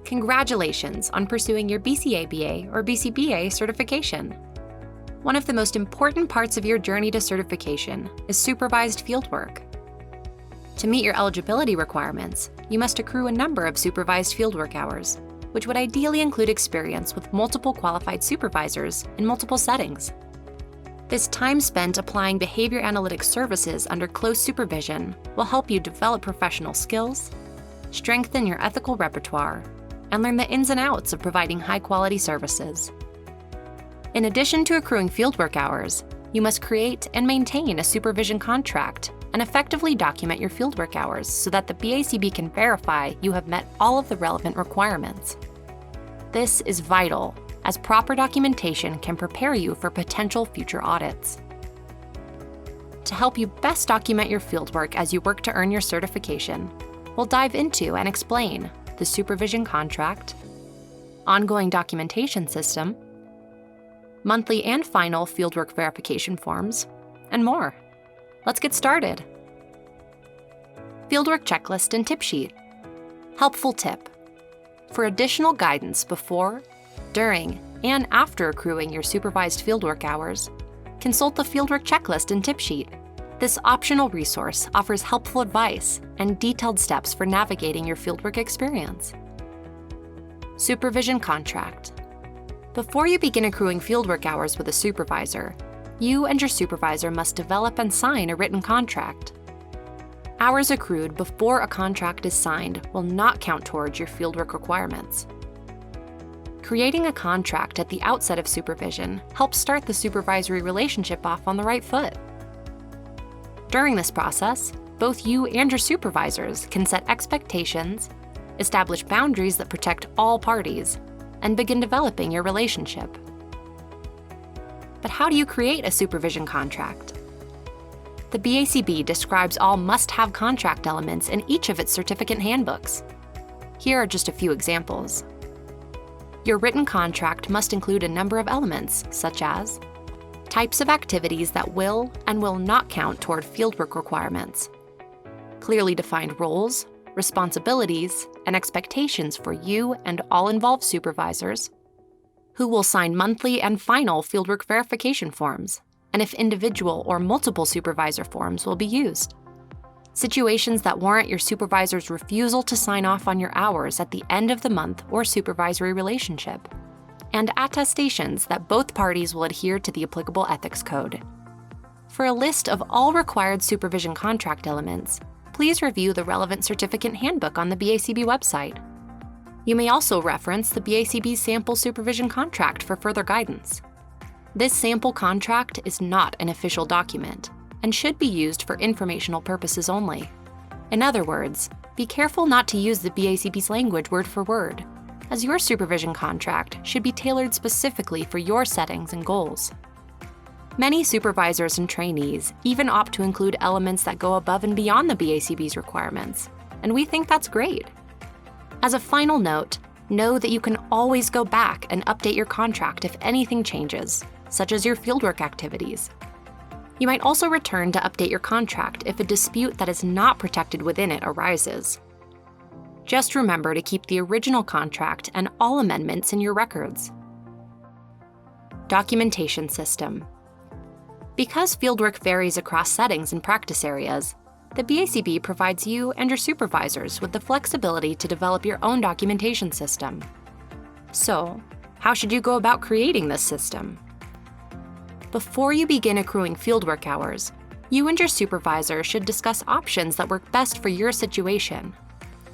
Congratulations on pursuing your BCABA or BCBA certification. One of the most important parts of your journey to certification is supervised fieldwork. To meet your eligibility requirements, you must accrue a number of supervised fieldwork hours, which would ideally include experience with multiple qualified supervisors in multiple settings. This time spent applying behavior analytics services under close supervision will help you develop professional skills, strengthen your ethical repertoire, and learn the ins and outs of providing high-quality services. In addition to accruing fieldwork hours, you must create and maintain a supervision contract and effectively document your fieldwork hours so that the BACB can verify you have met all of the relevant requirements. This is vital, as proper documentation can prepare you for potential future audits. To help you best document your fieldwork as you work to earn your certification, we'll dive into and explain the Supervision Contract, ongoing documentation system, monthly and final Fieldwork Verification Forms, and more. Let's get started. Fieldwork Checklist and TipSheet. Helpful tip. For additional guidance before, during, and after accruing your supervised fieldwork hours, consult the Fieldwork Checklist and TipSheet. This optional resource offers helpful advice and detailed steps for navigating your fieldwork experience. Supervision Contract. Before you begin accruing fieldwork hours with a supervisor, you and your supervisor must develop and sign a written contract. Hours accrued before a contract is signed will not count towards your fieldwork requirements. Creating a contract at the outset of supervision helps start the supervisory relationship off on the right foot. During this process, both you and your supervisors can set expectations, establish boundaries that protect all parties, and begin developing your relationship. But how do you create a supervision contract? The BACB describes all must-have contract elements in each of its certificate handbooks. Here are just a few examples. Your written contract must include a number of elements, such as types of activities that will and will not count toward fieldwork requirements, clearly defined roles, responsibilities, and expectations for you and all involved supervisors, who will sign monthly and final fieldwork verification forms, and if individual or multiple supervisor forms will be used, situations that warrant your supervisor's refusal to sign off on your hours at the end of the month or supervisory relationship, and attestations that both parties will adhere to the applicable ethics code. For a list of all required supervision contract elements, please review the relevant certificate handbook on the BACB website. You may also reference the BACB sample supervision contract for further guidance. This sample contract is not an official document and should be used for informational purposes only. In other words, be careful not to use the BACB's language word for word, as your supervision contract should be tailored specifically for your settings and goals. Many supervisors and trainees even opt to include elements that go above and beyond the BACB's requirements, and we think that's great. As a final note, know that you can always go back and update your contract if anything changes, such as your fieldwork activities. You might also return to update your contract if a dispute that is not protected within it arises. Just remember to keep the original contract and all amendments in your records. Documentation system. Because fieldwork varies across settings and practice areas, the BACB provides you and your supervisors with the flexibility to develop your own documentation system. So, how should you go about creating this system? Before you begin accruing fieldwork hours, you and your supervisor should discuss options that work best for your situation.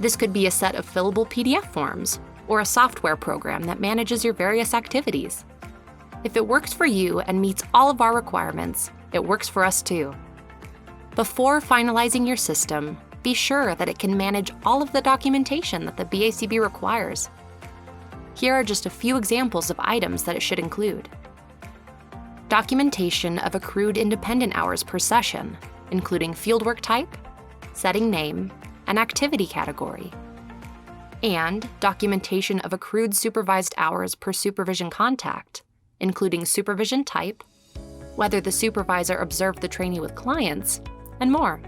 This could be a set of fillable PDF forms or a software program that manages your various activities. If it works for you and meets all of our requirements, it works for us too. Before finalizing your system, be sure that it can manage all of the documentation that the BACB requires. Here are just a few examples of items that it should include. Documentation of accrued independent hours per session, including fieldwork type, setting name, and activity category. And documentation of accrued supervised hours per supervision contact, including supervision type, whether the supervisor observed the trainee with clients, and more.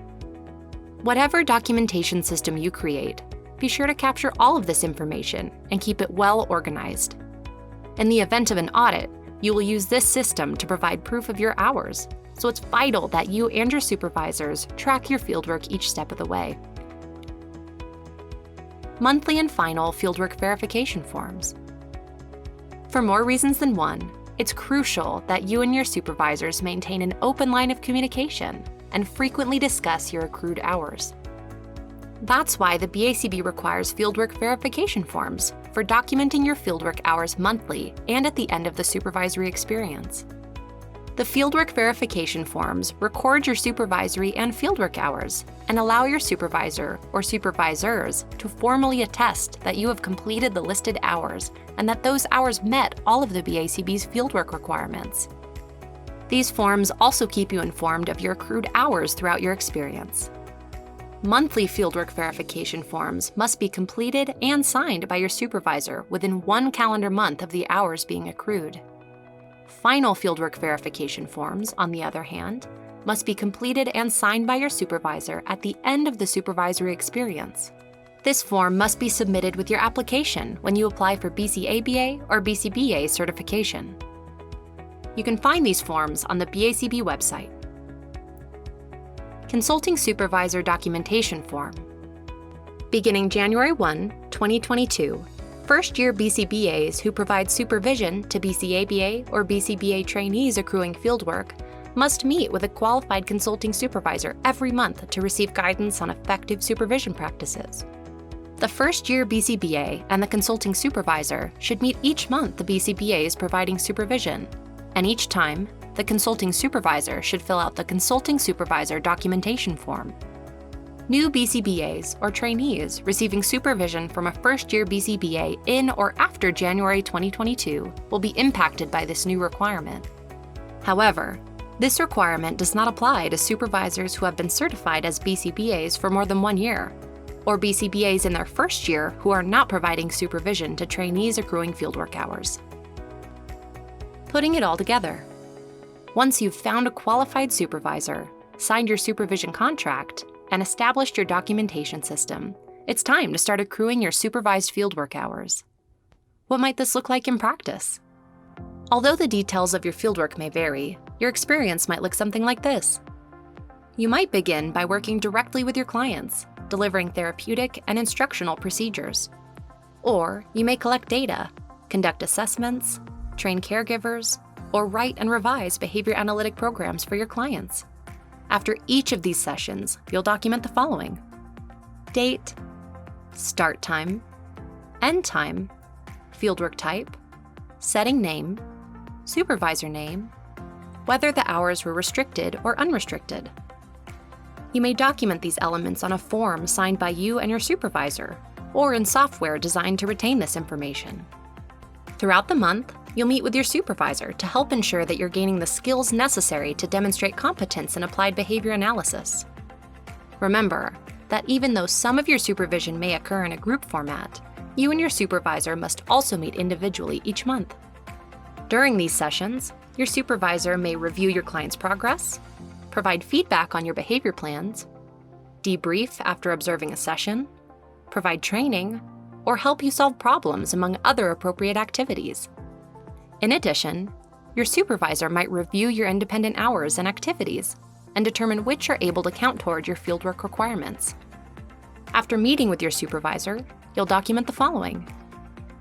Whatever documentation system you create, be sure to capture all of this information and keep it well organized. In the event of an audit, you will use this system to provide proof of your hours, so it's vital that you and your supervisors track your fieldwork each step of the way. Monthly and final Fieldwork Verification Forms. For more reasons than one, it's crucial that you and your supervisors maintain an open line of communication and frequently discuss your accrued hours. That's why the BACB requires Fieldwork Verification Forms for documenting your fieldwork hours monthly and at the end of the supervisory experience. The Fieldwork Verification Forms record your supervisory and fieldwork hours and allow your supervisor or supervisors to formally attest that you have completed the listed hours and that those hours met all of the BACB's fieldwork requirements. These forms also keep you informed of your accrued hours throughout your experience. Monthly Fieldwork Verification Forms must be completed and signed by your supervisor within 1 calendar month of the hours being accrued. Final Fieldwork Verification Forms, on the other hand, must be completed and signed by your supervisor at the end of the supervisory experience. This form must be submitted with your application when you apply for BCABA or BCBA certification. You can find these forms on the BACB website. Consulting Supervisor Documentation Form. Beginning January 1, 2022, first-year BCBAs who provide supervision to BCABA or BCBA trainees accruing fieldwork must meet with a qualified consulting supervisor every month to receive guidance on effective supervision practices. The first-year BCBA and the consulting supervisor should meet each month the BCBA is providing supervision, and each time, the consulting supervisor should fill out the Consulting Supervisor Documentation Form. New BCBAs or trainees receiving supervision from a first-year BCBA in or after January 2022 will be impacted by this new requirement. However, this requirement does not apply to supervisors who have been certified as BCBAs for more than 1 year, or BCBAs in their first year who are not providing supervision to trainees accruing fieldwork hours. Putting it all together. Once you've found a qualified supervisor, signed your supervision contract, and established your documentation system, it's time to start accruing your supervised fieldwork hours. What might this look like in practice? Although the details of your fieldwork may vary, your experience might look something like this. You might begin by working directly with your clients, delivering therapeutic and instructional procedures. Or you may collect data, conduct assessments, train caregivers, or write and revise behavior analytic programs for your clients. After each of these sessions, you'll document the following: date, start time, end time, fieldwork type, setting name, supervisor name, whether the hours were restricted or unrestricted. You may document these elements on a form signed by you and your supervisor, or in software designed to retain this information. Throughout the month, you'll meet with your supervisor to help ensure that you're gaining the skills necessary to demonstrate competence in applied behavior analysis. Remember that even though some of your supervision may occur in a group format, you and your supervisor must also meet individually each month. During these sessions, your supervisor may review your client's progress, provide feedback on your behavior plans, debrief after observing a session, provide training, or help you solve problems among other appropriate activities. In addition, your supervisor might review your independent hours and activities and determine which are able to count toward your fieldwork requirements. After meeting with your supervisor, you'll document the following: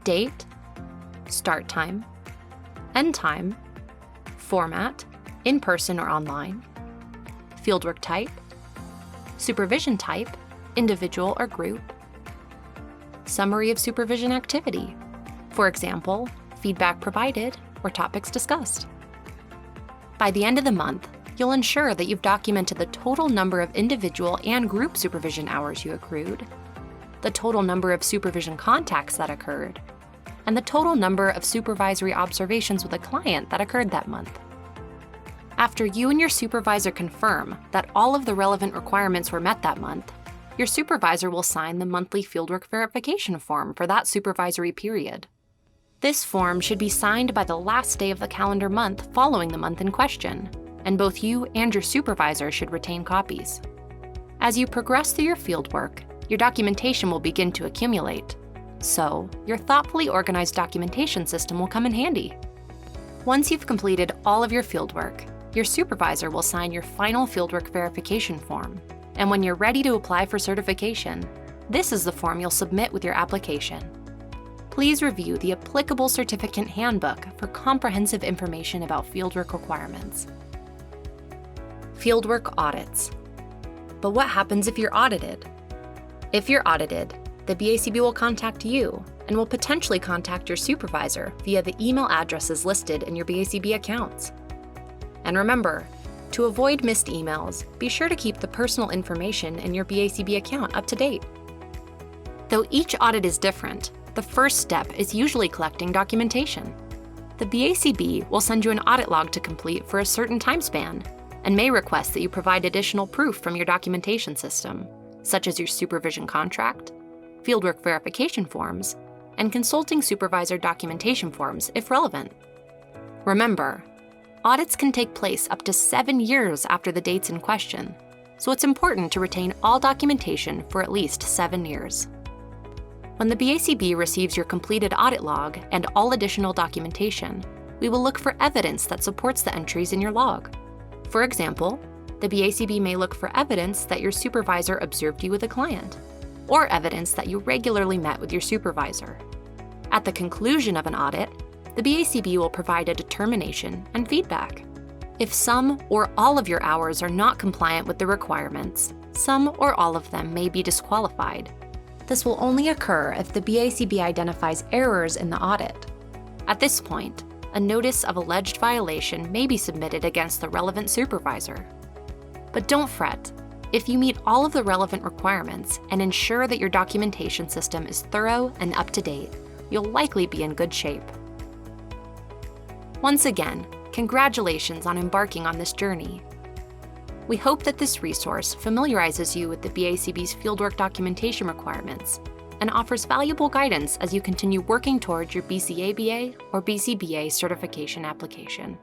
date, start time, end time, format, in-person or online, fieldwork type, supervision type, individual or group, summary of supervision activity, for example, feedback provided or topics discussed. By the end of the month, you'll ensure that you've documented the total number of individual and group supervision hours you accrued, the total number of supervision contacts that occurred, and the total number of supervisory observations with a client that occurred that month. After you and your supervisor confirm that all of the relevant requirements were met that month, your supervisor will sign the monthly Fieldwork Verification Form for that supervisory period. This form should be signed by the last day of the calendar month following the month in question, and both you and your supervisor should retain copies. As you progress through your fieldwork, your documentation will begin to accumulate. So, your thoughtfully organized documentation system will come in handy. Once you've completed all of your fieldwork, your supervisor will sign your Final Fieldwork Verification Form. And when you're ready to apply for certification, this is the form you'll submit with your application. Please review the applicable certificate handbook for comprehensive information about fieldwork requirements. Fieldwork Audits. But what happens if you're audited? If you're audited, the BACB will contact you and will potentially contact your supervisor via the email addresses listed in your BACB accounts. And remember, to avoid missed emails, be sure to keep the personal information in your BACB account up to date. Though each audit is different, the first step is usually collecting documentation. The BACB will send you an audit log to complete for a certain time span and may request that you provide additional proof from your documentation system, such as your Supervision Contract, Fieldwork Verification Forms, and Consulting Supervisor Documentation Forms if relevant. Remember, audits can take place up to 7 years after the dates in question, so it's important to retain all documentation for at least 7 years. When the BACB receives your completed audit log and all additional documentation, we will look for evidence that supports the entries in your log. For example, the BACB may look for evidence that your supervisor observed you with a client, or evidence that you regularly met with your supervisor. At the conclusion of an audit, the BACB will provide a determination and feedback. If some or all of your hours are not compliant with the requirements, some or all of them may be disqualified. This will only occur if the BACB identifies errors in the audit. At this point, a notice of alleged violation may be submitted against the relevant supervisor. But don't fret. If you meet all of the relevant requirements and ensure that your documentation system is thorough and up to date, you'll likely be in good shape. Once again, congratulations on embarking on this journey. We hope that this resource familiarizes you with the BACB's fieldwork documentation requirements and offers valuable guidance as you continue working towards your BCABA or BCBA certification application.